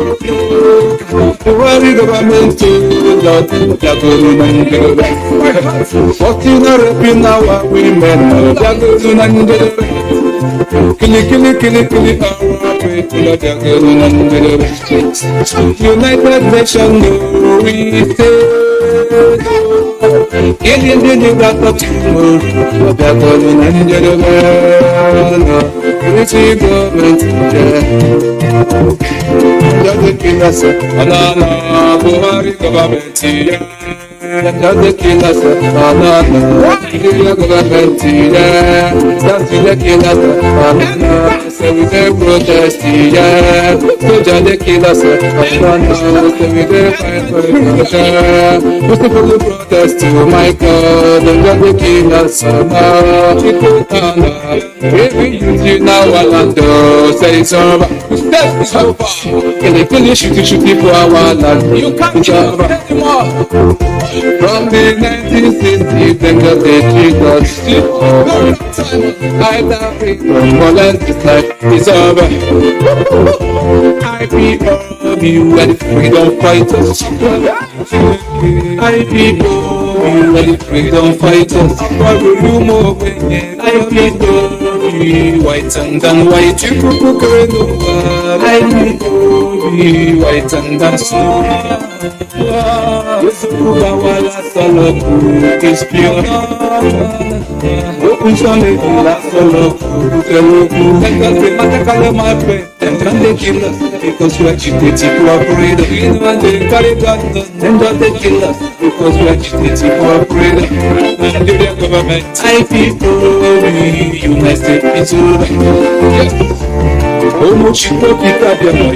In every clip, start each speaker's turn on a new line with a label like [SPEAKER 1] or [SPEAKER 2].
[SPEAKER 1] The worry government to Lord, Jagoro Nangere. Fortune raping our women, Jagoro Nangere. Kili, our people, Jagoro Nangere. United Nations, we say. Alien did that of tomorrow, Jagoro Nangere. Pretty government, Just kill us, Alana, Buhari government, just kill us, Alana, government, just kill us, Alana, say we dey protest, so just kill us, Alana, say we dey fight for protest, what's the protest, oh my God, just kill us, Alana, every youth now, Alana, say it's over, it's over. They shoot people our land. You can't jump anymore. From the 1960s, then just they treat us. I love freedom, molest this life is over. Ipob, you are the freedom fighters. Ipob, you are the freedom fighters. What will you more when Ipob, white and white, you could white and snow. Wala solo is pure. Open Sunday, solo my friend. Them they kill us because we are cheated to cooperate. We know they carry guns, them they kill us because we are cheated to cooperate. And the government, Ipob, United States is over. Chukwuemeka,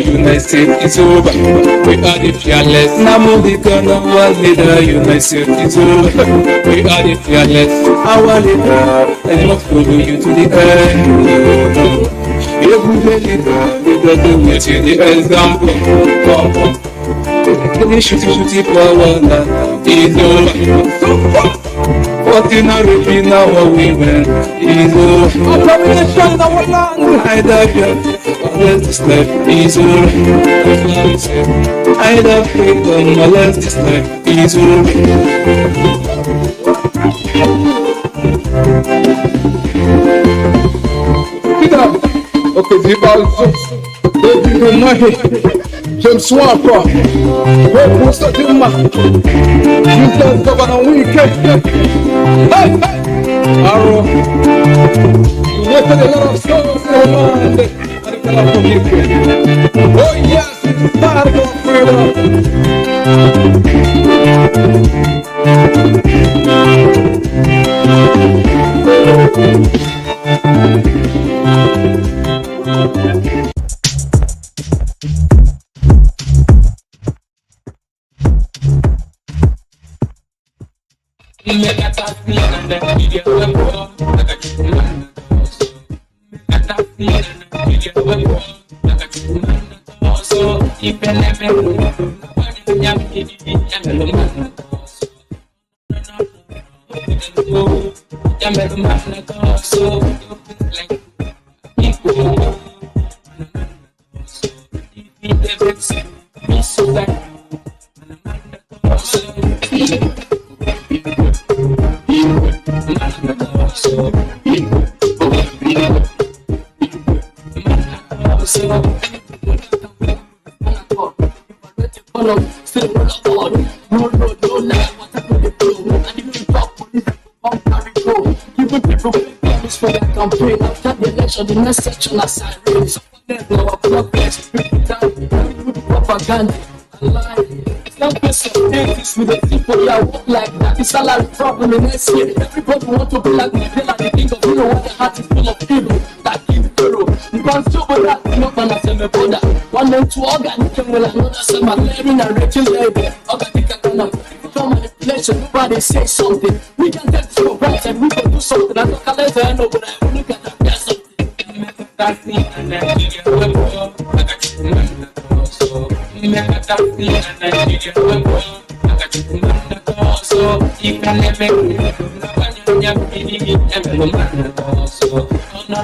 [SPEAKER 1] United States is over. We are the fearless. Nnamdi Kanu, our leader, United States is over. We are the fearless. Our leader, and must follow you to the end. Every leader, we don't do it to the example. The shoot power is over. Fortune raping our women is over. Abomination in our land. I love you. This life is over. I love freedom. This life is over. Okay, the James Swamper, where was the man? You don't govern weekend. Hey, Arrow, you lifted a lot of souls and oh, yes, it's time for freedom.
[SPEAKER 2] The next section of sirens. Now I block this propaganda. It's not this with the people that walk like that. The salary problem in next year. Everybody want to be like me. They like the king of hero. What the heart is full of evil. Like King Pharaoh. You can't do that. You know, man, I say me brother. One name to organic and well, another say my clearing and wrecking label. Organic and manipulation. Nobody say something. We can take it for granted. We can do something. I don't let her know, but I look at that. There's something. That's me and then you get away. I got you from the so that's me and then you get away. I got you from the so you can never when you're me and so no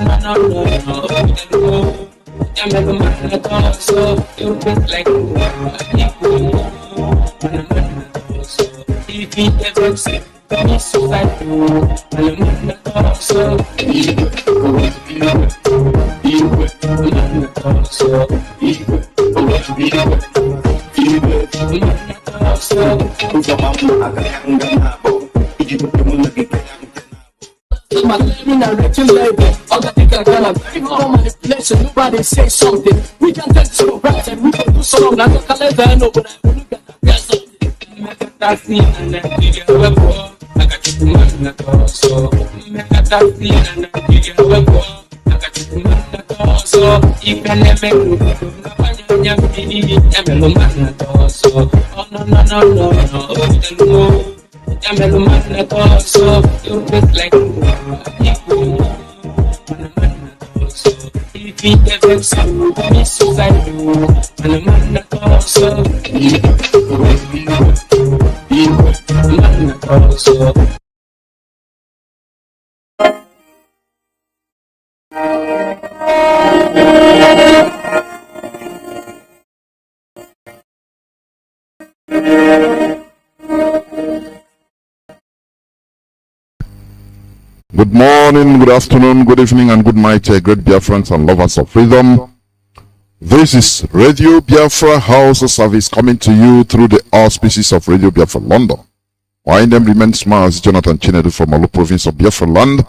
[SPEAKER 2] Nobody say something. We can take to right and we can do so long. I don't let them know, but I will get
[SPEAKER 3] Good morning, good afternoon, good evening, and good night, great Biafrans and lovers of freedom. This is Radio Biafra House of Service coming to you through the auspices of Radio Biafra London. My name remains Mazi Chinedu from Olu province of Biafra land.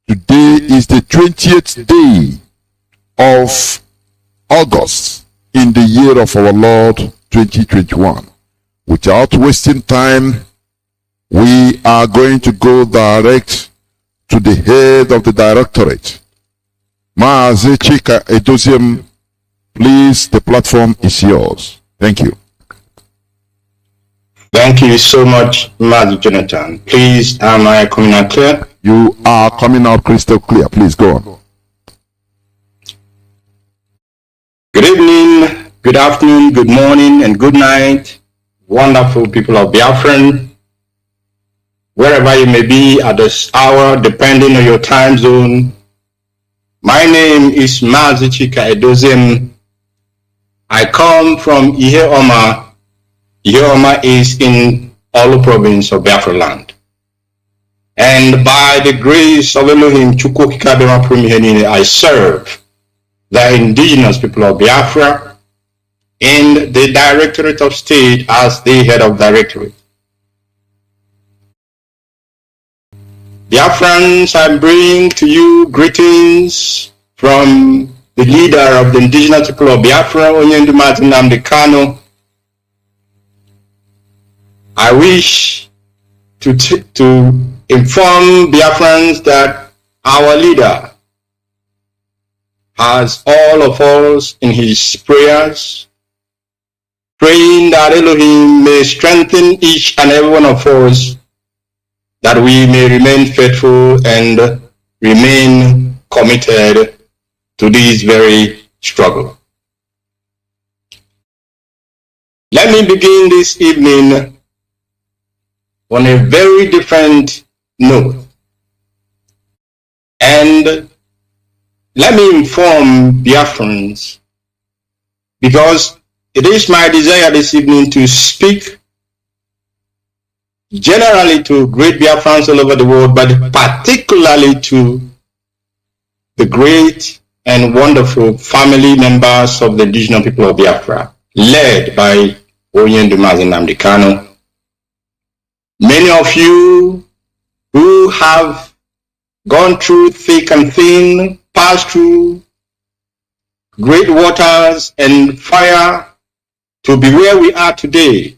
[SPEAKER 3] Today is the 20th day of August in the year of our Lord 2021. Without wasting time, we are going to go direct to the head of the directorate. Mazi Chika Edoziem, please, the platform is yours. Thank you.
[SPEAKER 4] Thank you so much, Mazi Jonathan. Please, am I coming out clear?
[SPEAKER 3] You are coming out crystal clear. Please go on.
[SPEAKER 4] Good evening, good afternoon, good morning, and good night, wonderful people of Biafran. Wherever you may be at this hour, depending on your time zone. My name is Mazi Chika Edoziem. I come from Iheoma. Iheoma is in Olu province of Biafra land. And by the grace of Elohim, Chukwuemeka, I serve the indigenous people of Biafra in the Directorate of State as the head of directorate. Biafrans, I bring to you greetings from the leader of the indigenous people of Biafra, Mazi Nnamdi Kanu. I wish to inform Biafrans that our leader has all of us in his prayers, praying that Elohim may strengthen each and every one of us, that we may remain faithful and remain committed to this very struggle. Let me begin this evening on a very different note. And let me inform Biafrans, because it is my desire this evening to speak generally to great Biafrans all over the world, but particularly to the great and wonderful family members of the indigenous people of Biafra, led by Mazi Nnamdi Kanu. Many of you who have gone through thick and thin, passed through great waters and fire to be where we are today,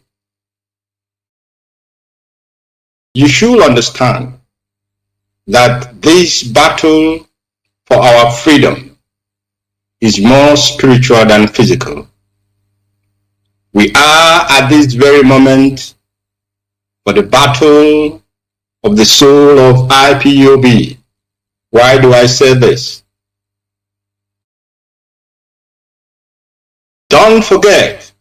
[SPEAKER 4] you should understand that this battle for our freedom is more spiritual than physical. We are at this very moment for the battle of the soul of IPOB. Why do I say this? Don't forget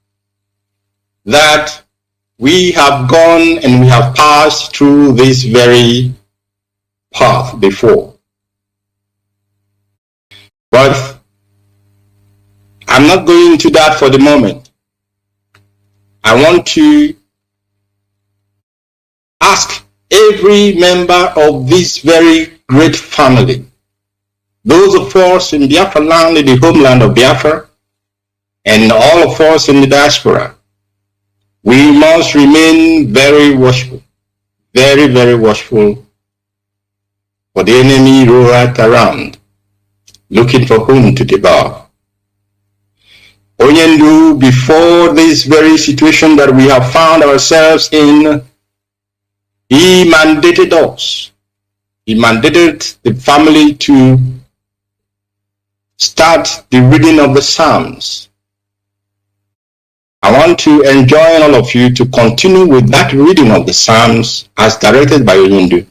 [SPEAKER 4] that we have gone and we have passed through this very path before. But I'm not going into that for the moment. I want to ask every member of this very great family, those of us in Biafra land, in the homeland of Biafra, and all of us in the diaspora, we must remain very watchful, very, very watchful, for the enemy roared around, looking for whom to devour. Onyendu, before this very situation that we have found ourselves in, he mandated us. He mandated the family to start the reading of the Psalms. I want to enjoin all of you to continue with that reading of the Psalms as directed by Onyendu.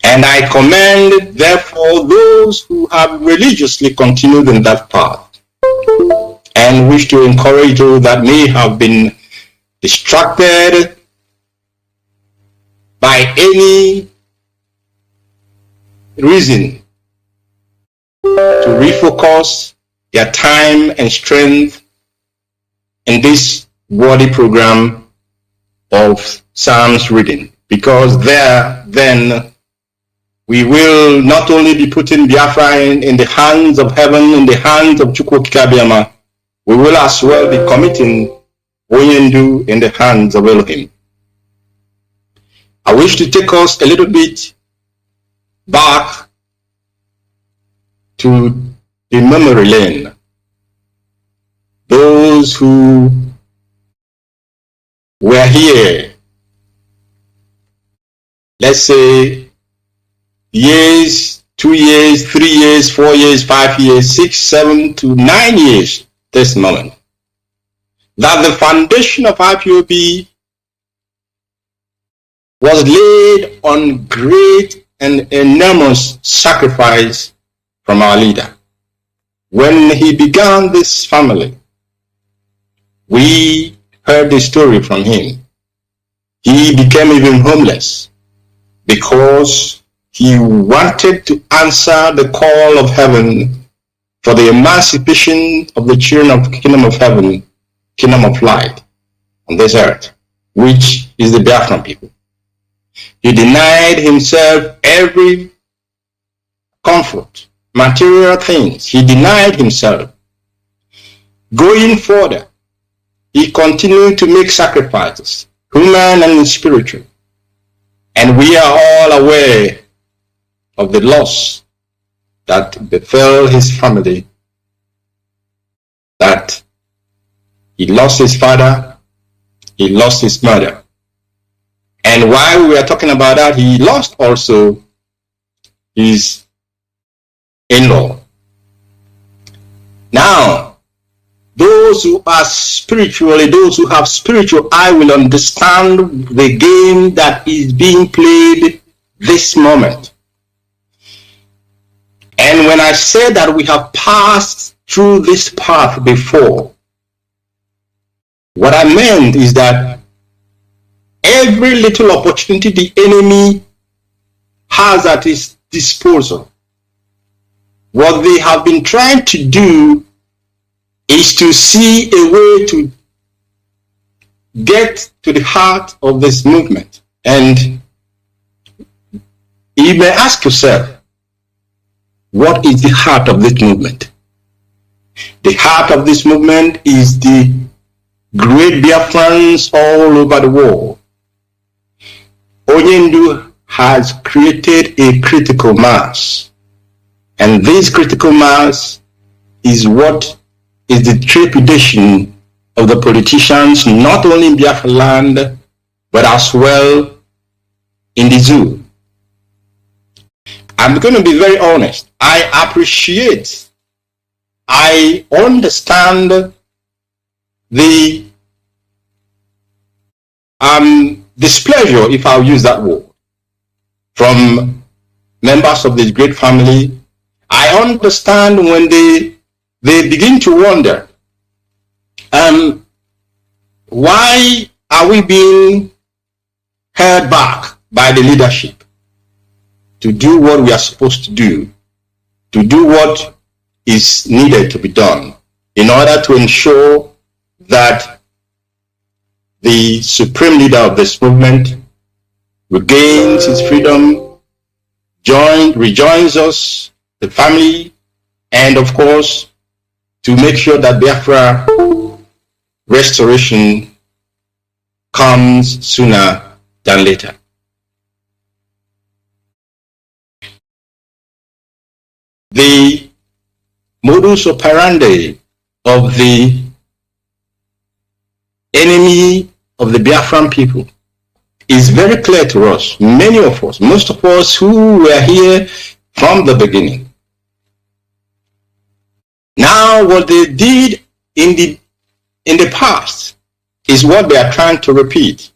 [SPEAKER 4] And I commend, therefore, those who have religiously continued in that path, and wish to encourage those that may have been distracted by any reason to refocus their time and strength in this worthy program of Psalms reading, because there then we will not only be putting Biafra in the hands of heaven, in the hands of Chukwuemeka, we will as well be committing Onyendu in the hands of Elohim. I wish to take us a little bit back to the memory lane. Those who were here, let's say, years, 2 years, 3 years, 4 years, 5 years, 6, 7 to 9 years, this moment, that the foundation of IPOB was laid on great and enormous sacrifice from our leader. When he began this family, we heard the story from him. He became even homeless because he wanted to answer the call of heaven for the emancipation of the children of the kingdom of heaven, kingdom of light on this earth, which is the Biafran people. He denied himself every comfort, material things. He denied himself. Going further, he continued to make sacrifices, human and spiritual. And we are all aware of the loss that befell his family, that he lost his father, he lost his mother. And while we are talking about that, he lost also his in-law. Now, those who are spiritually, those who have spiritual eye will understand the game that is being played this moment. And when I say that we have passed through this path before, what I meant is that every little opportunity the enemy has at his disposal, what they have been trying to do is to see a way to get to the heart of this movement. And you may ask yourself, what is the heart of this movement? The heart of this movement is the great Biafrans all over the world. Onyendu has created a critical mass. And this critical mass is what is the trepidation of the politicians, not only in Biafra land, but as well in the zoo. I'm going to be very honest. I appreciate, I understand the displeasure, if I'll use that word, from members of this great family. I understand when they begin to wonder, why are we being held back by the leadership to do what we are supposed to do what is needed to be done. in order to ensure that the supreme leader of this movement regains his freedom, rejoins us, the family, and of course, to make sure that Biafra restoration comes sooner than later. The modus operandi of the enemy of the Biafran people is very clear to us, many of us, most of us who were here from the beginning. Now, what they did in the past is what they are trying to repeat.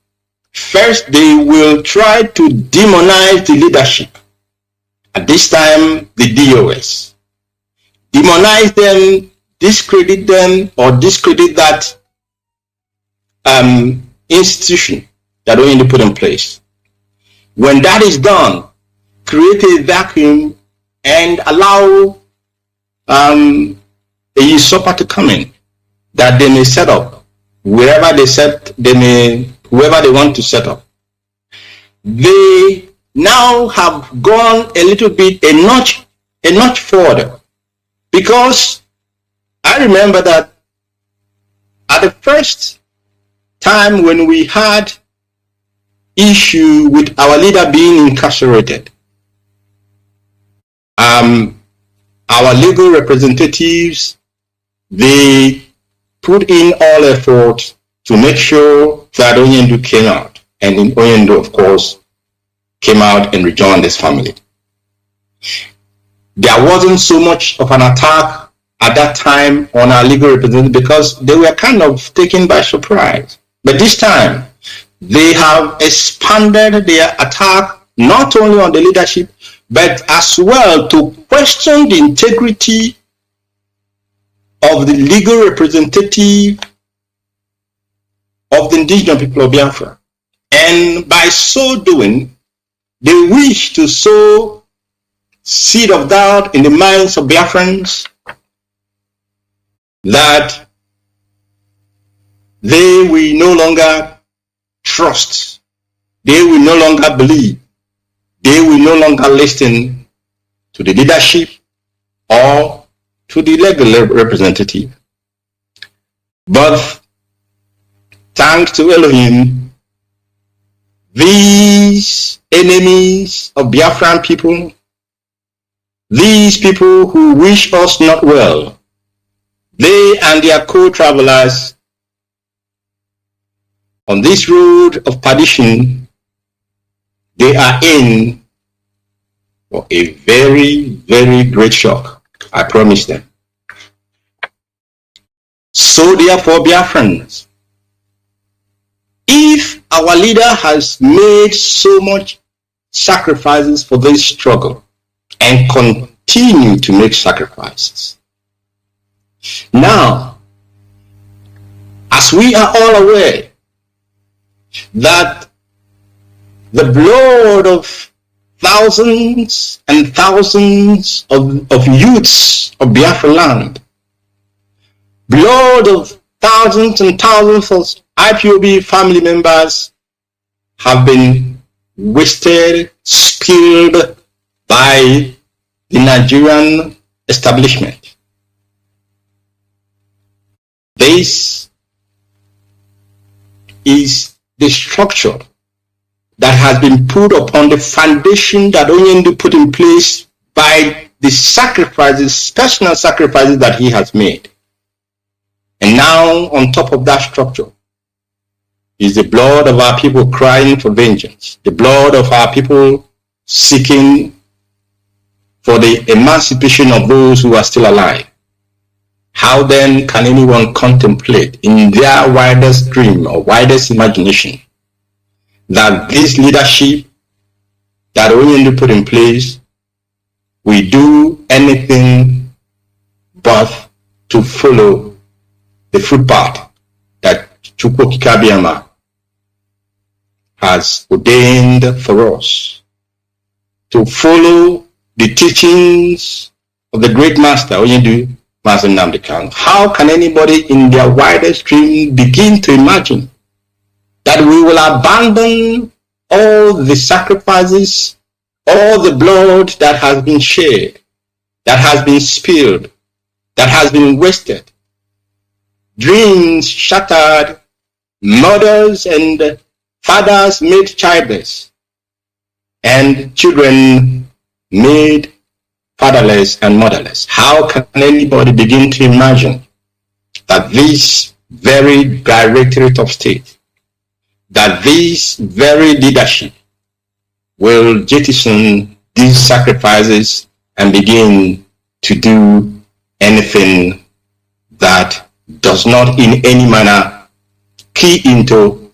[SPEAKER 4] First, they will try to demonize the leadership. At this time, the DOS. Demonize them, discredit them, or discredit that institution that we need to put in place. When that is done, create a vacuum and allow a usurper to come in that they may set up wherever whoever they want to set up. They now have gone a little bit a notch further, because I remember that at the first time when we had issue with our leader being incarcerated, our legal representatives, they put in all effort to make sure that Onyendu came out, and Onyendu, of course, came out and rejoined his family. There wasn't so much of an attack at that time on our legal representatives because they were kind of taken by surprise. But this time, they have expanded their attack not only on the leadership, but as well to question the integrity of the legal representative of the indigenous people of Biafra. And by so doing, they wish to sow seed of doubt in the minds of Biafrans that they will no longer trust, they will no longer believe, they will no longer listen to the leadership or to the legal representative. But thanks to Elohim, these enemies of Biafran people, these people who wish us not well, they and their co-travelers on this road of perdition, they are in for a very, very great shock. I promise them. So therefore, Biafrans, if our leader has made so much sacrifices for this struggle and continue to make sacrifices, now, as we are all aware that the blood of thousands and thousands of youths of Biafra land, blood of thousands and thousands of IPOB family members have been wasted, spilled by the Nigerian establishment. This is the structure that has been put upon the foundation that Onyendu put in place by the sacrifices, personal sacrifices that he has made. And now, on top of that structure, is the blood of our people crying for vengeance, the blood of our people seeking for the emancipation of those who are still alive. How then can anyone contemplate in their widest dream or widest imagination that this leadership that Onyendu put in place will do anything but to follow the footpath that Chukwuemeka has ordained for us, to follow the teachings of the great master Onyendu Mazi Nnamdi Kanu, how can anybody in their widest dream begin to imagine that we will abandon all the sacrifices, all the blood that has been shed, that has been spilled, that has been wasted, dreams shattered, mothers and fathers made childless, and children made fatherless and motherless? How can anybody begin to imagine that this very Directorate of State, that this very leadership will jettison these sacrifices and begin to do anything that does not in any manner key into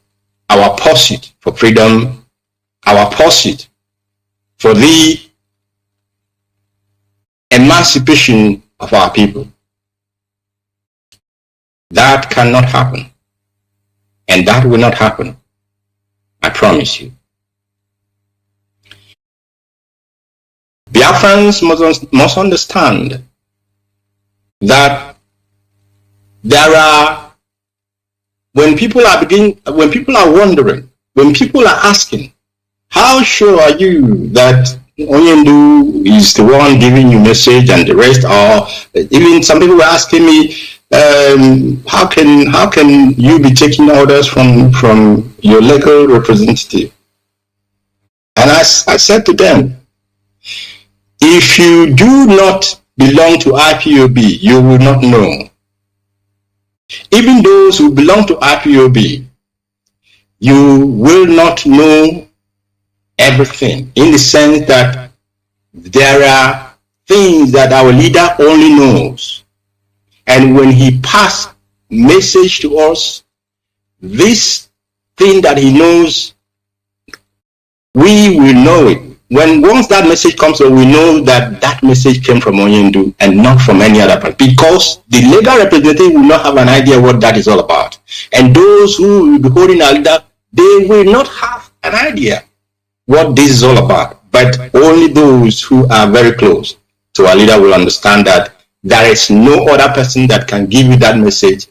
[SPEAKER 4] our pursuit for freedom, our pursuit for the emancipation of our people? That cannot happen, and that will not happen, I promise you. Biafrans must understand that there are, when people are wondering, when people are asking, how sure are you that Onyendu is the one giving you message and the rest? Or even some people were asking me, how can you be taking orders from your legal representative? And I said to them, if you do not belong to IPOB, you will not know. Even those who belong to IPOB, you will not know everything, in the sense that there are things that our leader only knows. And when he passes message to us, this thing that he knows, we will know it. Once that message comes, we know that that message came from Onyendu and not from any other person, because the legal representative will not have an idea what that is all about. And those who will be holding our leader, they will not have an idea what this is all about. But only those who are very close to our leader will understand that there is no other person that can give you that message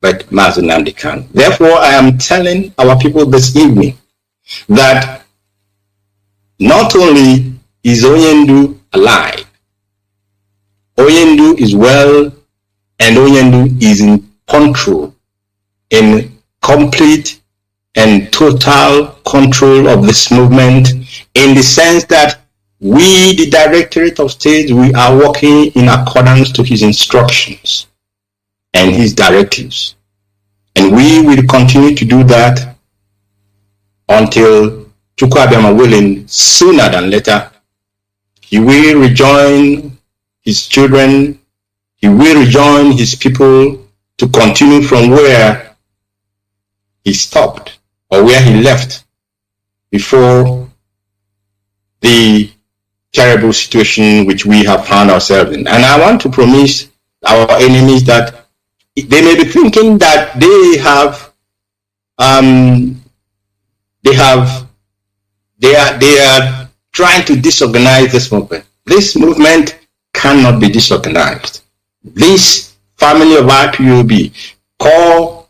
[SPEAKER 4] but Mazi Nnamdi Kanu. Therefore, I am telling our people this evening that not only is Onyendu alive, Onyendu is well, and Onyendu is in control, in complete and total control of this movement, in the sense that we, the Directorate of State, we are working in accordance to his instructions and his directives. And we will continue to do that until Chukwuemeka willing, sooner than later, he will rejoin his children, he will rejoin his people to continue from where he stopped or where he left before the terrible situation which we have found ourselves in. And I want to promise our enemies that they may be thinking that they are trying to disorganize this movement. This movement cannot be disorganized. This family of IPOB, core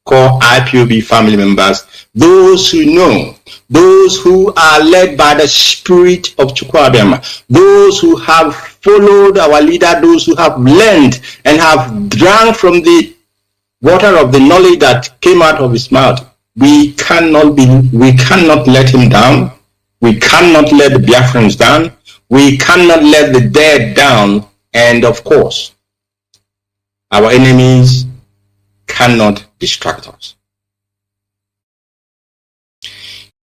[SPEAKER 4] IPOB family members, those who know, those who are led by the spirit of Chukwuemeka, those who have followed our leader, those who have learned and have drank from the water of the knowledge that came out of his mouth. We cannot let him down. We cannot let the Biafrans down. We cannot let the dead down. And of course, our enemies cannot distract us.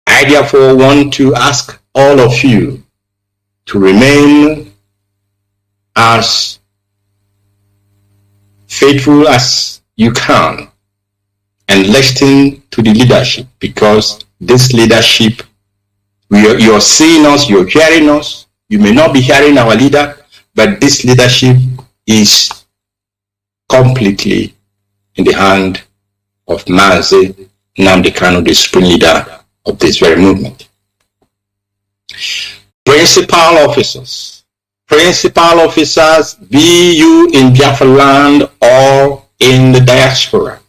[SPEAKER 4] I therefore want to ask all of you to remain as faithful as you can and listen to the leadership, because this leadership, you're seeing us, you're hearing us. You may not be hearing our leader, but this leadership is completely in the hand of Mazi Nnamdi Kanu, the supreme leader of this very movement. Principal officers, principal officers, be you in Biafra land or in the diaspora,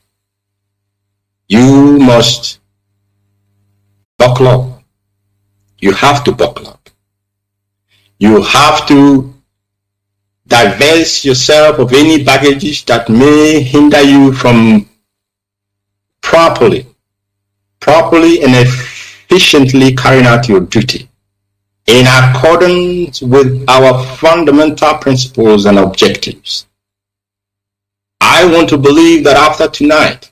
[SPEAKER 4] you must buckle up. You have to buckle up. You have to divest yourself of any baggages that may hinder you from properly and efficiently carrying out your duty in accordance with our fundamental principles and objectives. I want to believe that after tonight,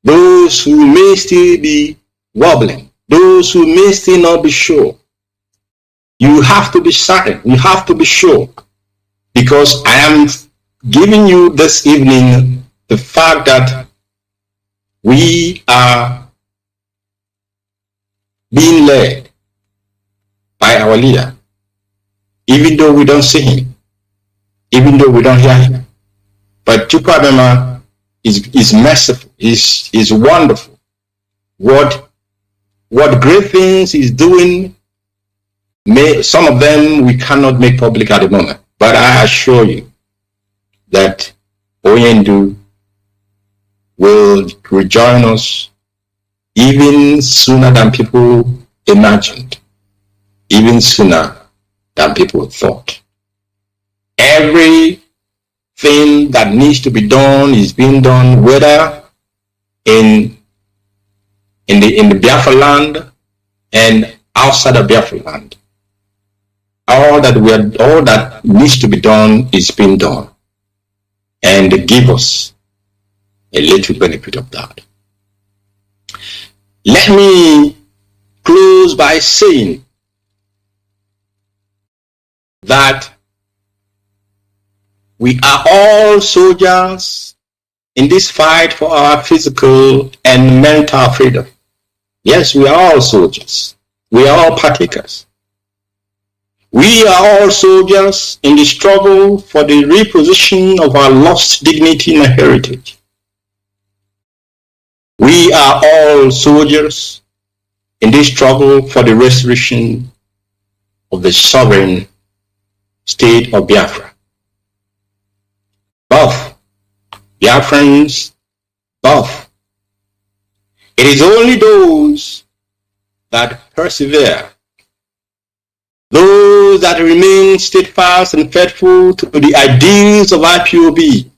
[SPEAKER 4] those who may still be wobbling, those who may still not be sure, you have to be certain, you have to be sure, because I am giving you this evening the fact that we are being led by our leader, even though we don't see him, even though we don't hear him. But Chukwuemeka is merciful, is wonderful. What great things he's doing, some of them we cannot make public at the moment. But I assure you that Oyendu will rejoin us even sooner than people imagined, even sooner than people thought. Everything that needs to be done is being done, whether in the Biafra land and outside of Biafra land. All that needs to be done is being done, and give us a little benefit of that. Let me close by saying that we are all soldiers in this fight for our physical and mental freedom. Yes, we are all soldiers. We are all partakers. We are all soldiers in the struggle for the reposition of our lost dignity and heritage. We are all soldiers in this struggle for the restoration of the sovereign state of Biafra. Both Biafrans, both. It is only those that persevere, those that remain steadfast and faithful to the ideals of IPOB.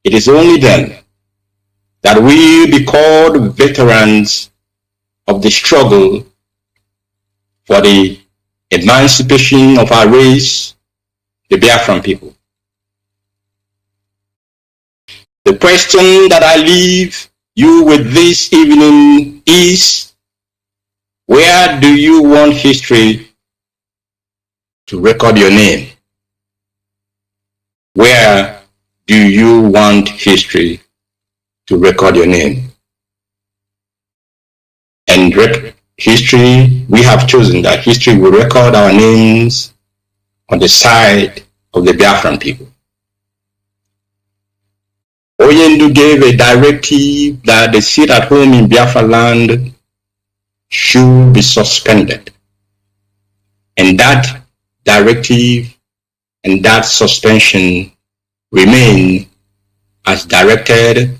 [SPEAKER 4] It is only then that we be called veterans of the struggle for the emancipation of our race, the Biafran people. The question that I leave you with this evening is, where do you want history to record your name? Where do you want history to record your name? And history, we have chosen that history will record our names on the side of the Biafran people. Oyendu gave a directive that the seat at home in Biafra land should be suspended. And that directive and that suspension remain as directed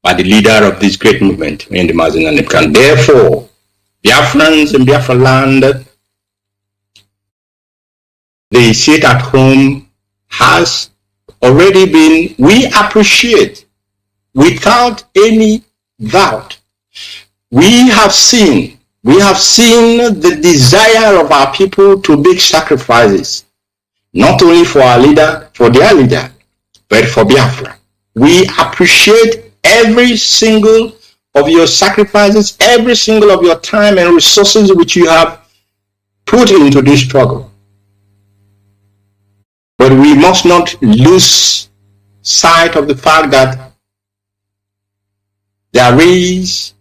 [SPEAKER 4] by the leader of this great movement, the Mazi Nnamdi Kanu. Therefore, Biafrans in Biafra land, the seat at home has already been, we appreciate without any doubt. We have seen the desire of our people to make sacrifices, not only for our leader, for their leader, but for Biafra. We appreciate every single of your sacrifices, every single of your time and resources which you have put into this struggle. But we must not lose sight of the fact that there is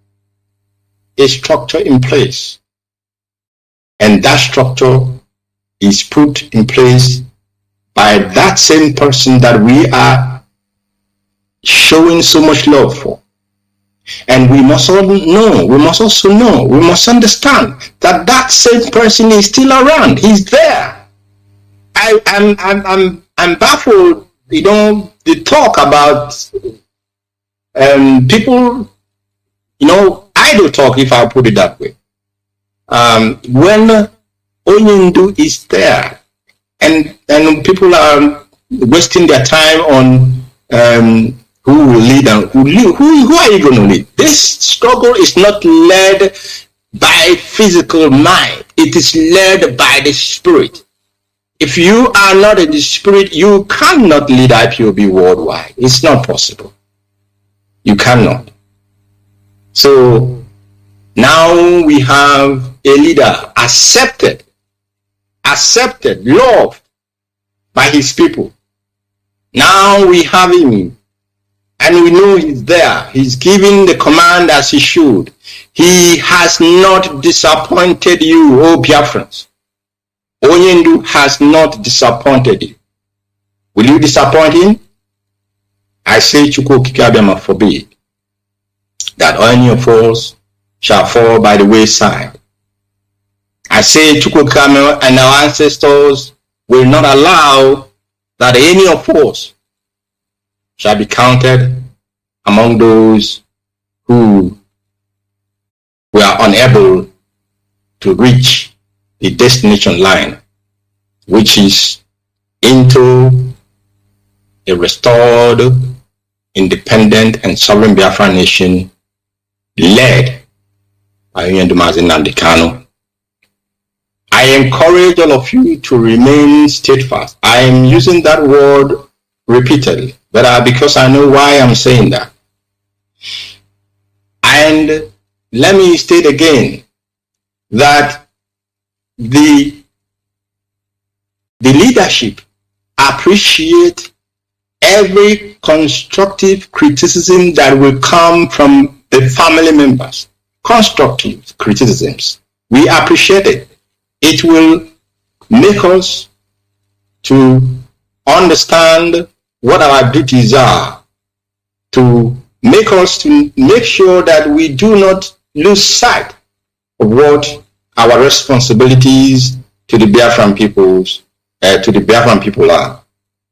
[SPEAKER 4] a structure in place. And that structure is put in place by that same person that we are showing so much love for. And we must all know, we must also know, we must understand that that same person is still around. He's there. I'm baffled, the talk about people, idle talk, if I put it that way. When Onyendu is there, and people are wasting their time on who will lead and who are you going to lead? This struggle is not led by physical mind. It is led by the spirit. If you are not in the spirit, you cannot lead IPOB worldwide. It's not possible. You cannot. So now we have a leader accepted, loved by his people. Now we have him, and we know he's there. He's giving the command as he should. He has not disappointed you, oh Biafrans. Onyendu has not disappointed you. Will you disappoint him? I say, Chukwuemeka forbid that any of us shall fall by the wayside. I say, Chukwuemeka and our ancestors will not allow that any of us shall be counted among those who were unable to reach the destination line, which is into a restored, independent, and sovereign Biafran nation led by Mazi Nnamdi Kanu. I encourage all of you to remain steadfast. I am using that word repeatedly, but because I know why I'm saying that. And let me state again that the leadership appreciate every constructive criticism that will come from the family members. Constructive criticisms. We appreciate it. It will make us to understand what our duties are, to make us to make sure that we do not lose sight of what our responsibilities to the Biafran people are.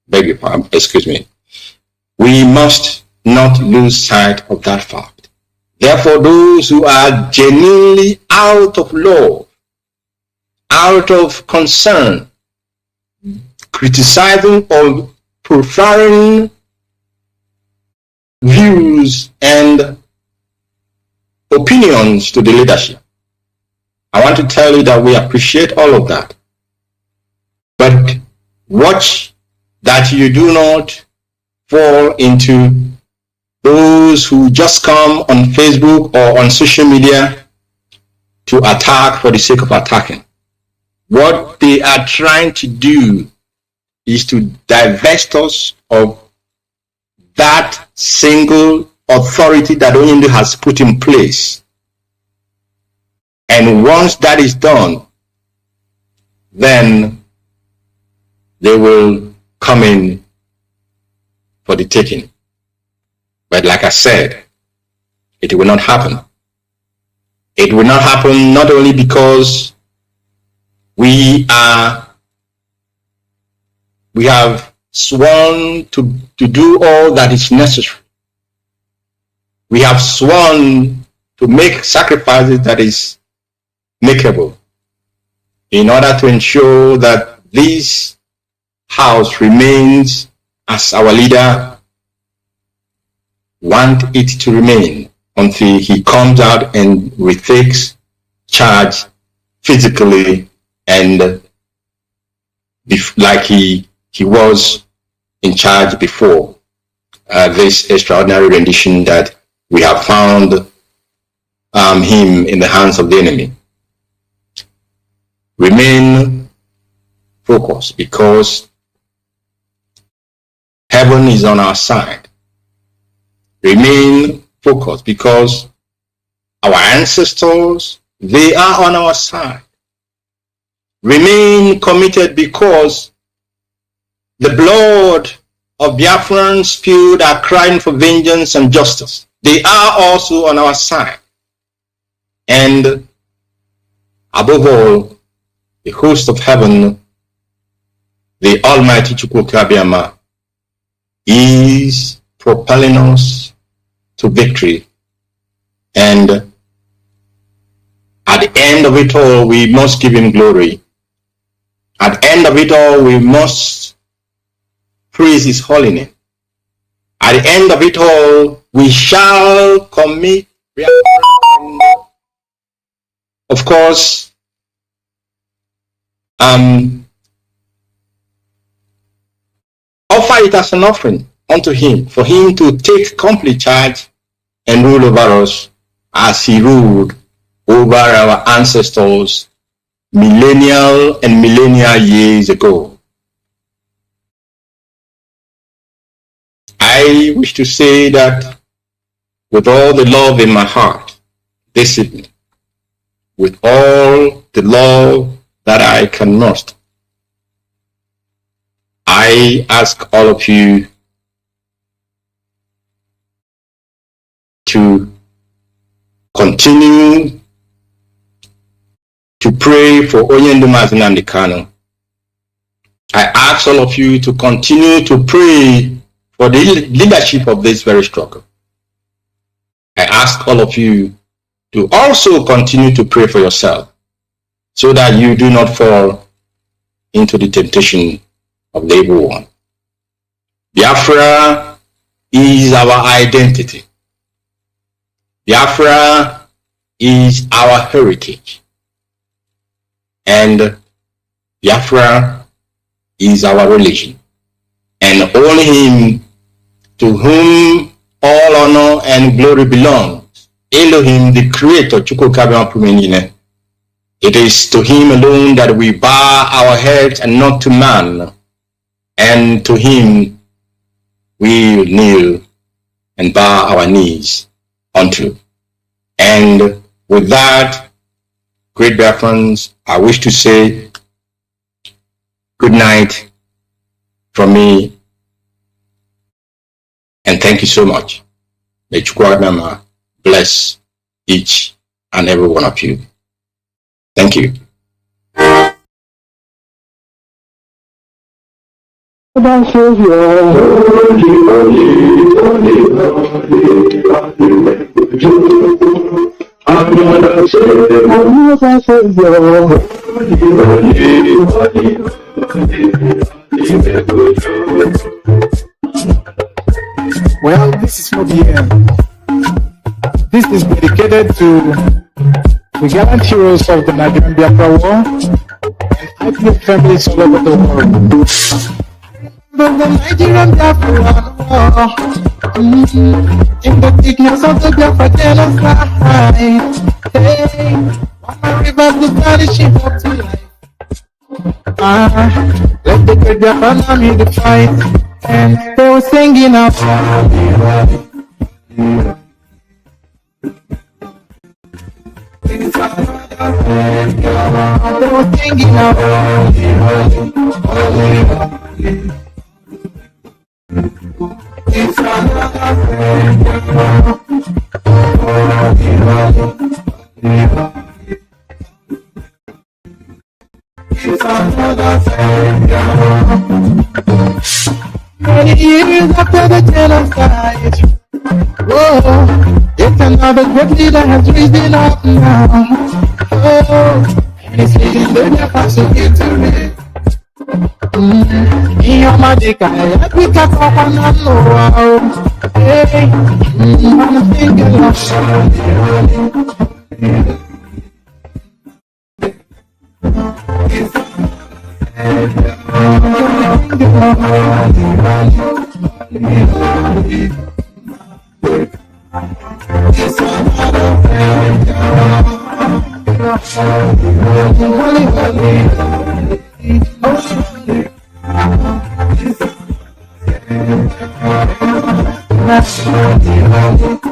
[SPEAKER 4] Beg your pardon, excuse me. We must not lose sight of that fact. Therefore, those who are genuinely out of love, out of concern, criticizing or preferring views and opinions to the leadership, I want to tell you that we appreciate all of that. But watch that you do not fall into those who just come on Facebook or on social media to attack for the sake of attacking. What they are trying to do is to divest us of that single authority that Onyendu has put in place. And once that is done, then they will come in for the taking. But like I said, it will not happen. It will not happen not only because we have sworn to do all that is necessary. We have sworn to make sacrifices that is makeable in order to ensure that this house remains as our leader want it to remain until he comes out and retakes charge physically and like he was in charge before this extraordinary rendition that we have found him in the hands of the enemy. Remain focused because heaven is on our side. Remain focused because our ancestors, they are on our side. Remain committed because the blood of Biafrans spilled are crying for vengeance and justice. They are also on our side. And above all, the host of heaven, the Almighty Chukwuemeka, is propelling us to victory. And at the end of it all, we must give him glory. At the end of it all, we must praise his holy name. At the end of it all, we shall commit, of course, offer it as an offering unto him, for him to take complete charge and rule over us as he ruled over our ancestors millennial and millennia years ago. I wish to say that with all the love in my heart this evening, with all the love that I can muster, I ask all of you to continue to pray for Mazi Nnamdi Kanu. I ask all of you to continue to pray for the leadership of this very struggle. I ask all of you to also continue to pray for yourself so that you do not fall into the temptation of the evil one. Biafra is our identity. Biafra is our heritage. And Biafra is our religion. And only him to whom all honor and glory belongs, Elohim, the creator, Chukwuemeka. It is to him alone that we bow our heads and not to man. And to him we kneel and bow our knees unto. And with that, great Biafrans, I wish to say good night from me, and thank you so much. May Chukwuemeka bless each and every one of you. Thank you.
[SPEAKER 5] Well, this is for the end. This is dedicated to the gallant heroes of the Nigerian Biafra War and IPO families all over the world. But the Nigerian Biafra War, in the thickness of the Biafra genocide, hey, on the rivers the vanishing up to life. Let the great Biafra army the fight, and they were singing out. They were singing out. It's another many years after the genocide, whoa, it's another great leader has risen up now. Oh, and he's leading the Biafra to victory. Iyomadika, Africa, Papa, no, hey, I'm thinking of it's